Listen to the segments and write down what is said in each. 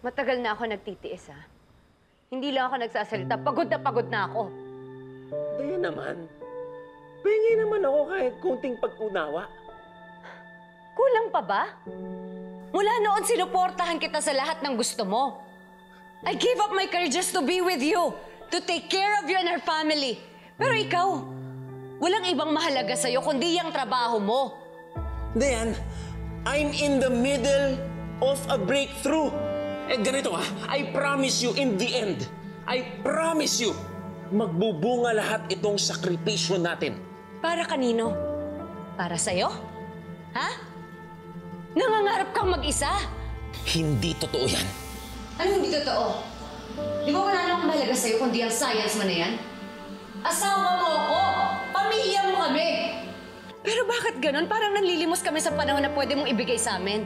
Matagal na ako nagtitiis, ha? Hindi lang ako nagsasalita. Pagod na ako. Daya naman. Pengi naman ako kahit kunting pag-unawa. Kulang pa ba? Mula noon, sinuportahan kita sa lahat ng gusto mo. I gave up my career just to be with you, to take care of you and our family. Pero ikaw, walang ibang mahalaga sa'yo kundi yung trabaho mo. Dayan, I'm in the middle of a breakthrough. Eh ganito I promise you in the end, I promise you, magbubunga lahat itong sakripisyo natin. Para kanino? Para sa'yo? Ha? Nangangarap kang mag-isa? Hindi totoo yan. Ano hindi totoo? Di ba wala nang mahalaga sa'yo kundi ang science mo na yan? Asawa mo ako! Pamilya mo kami! Pero bakit ganun? Parang nanlilimos kami sa panahon na pwede mong ibigay sa amin.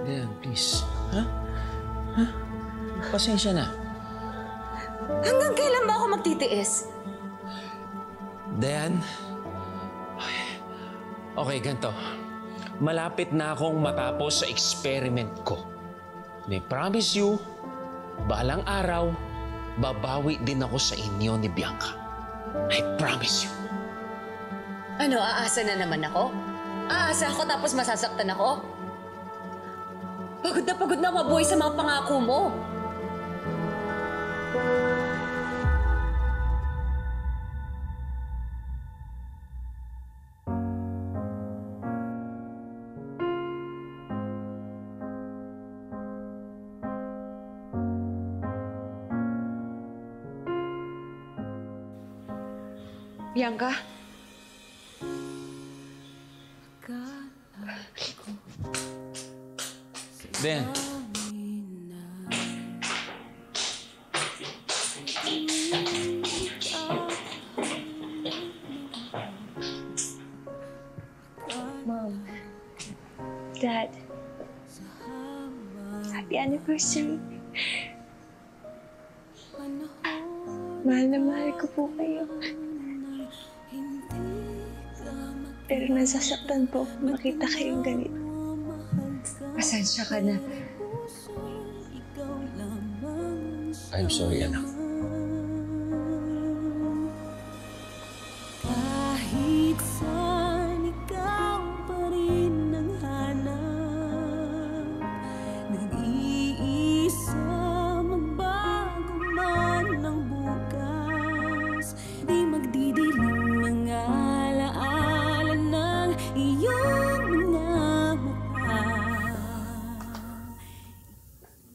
Dayan, please. Ha? Ha? Pasensya na. Hanggang kailan ba ako magtitiis? Dayan? Okay, ganito. Malapit na akong matapos sa experiment ko. And I promise you, balang araw, babawi din ako sa inyo ni Bianca. I promise you. Ano, aasa na naman ako? Aasa ako tapos masasaktan ako? Pagod na mabuhay sa mga pangako mo. Bianca? Dayan. Mom, Dad, happy anniversary. Mahal na mahal ko po kayo. Pero nasasaktan po kung makita kayong ganito. Pasensya ka na. I'm sorry, anak. Kahit saan ikaw pa rin ang hanap, nag-iisa magbago man ang bukas, di magdidilim ang alaala ng iyong mga mukha.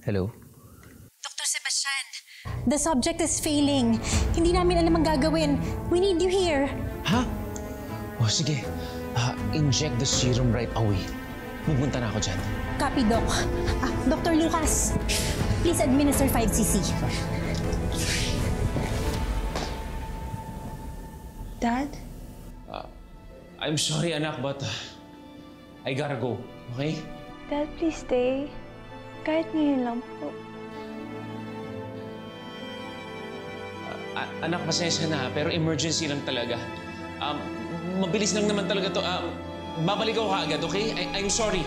Hello? Dr. Sebastian, the subject is failing. Hindi namin alam ang gagawin. We need you here. Ha? O sige, inject the serum right away. Pupunta na ako dyan. Copy, Doc. Dr. Lucas, please administer 5cc. Dad? I'm sorry, anak, but I gotta go, okay? Dad, please stay. Kahit ngayon lang po. Anak, pasensya na, pero emergency lang talaga. Mabilis lang naman talaga to. Babalik ako kaagad, okay? I'm sorry.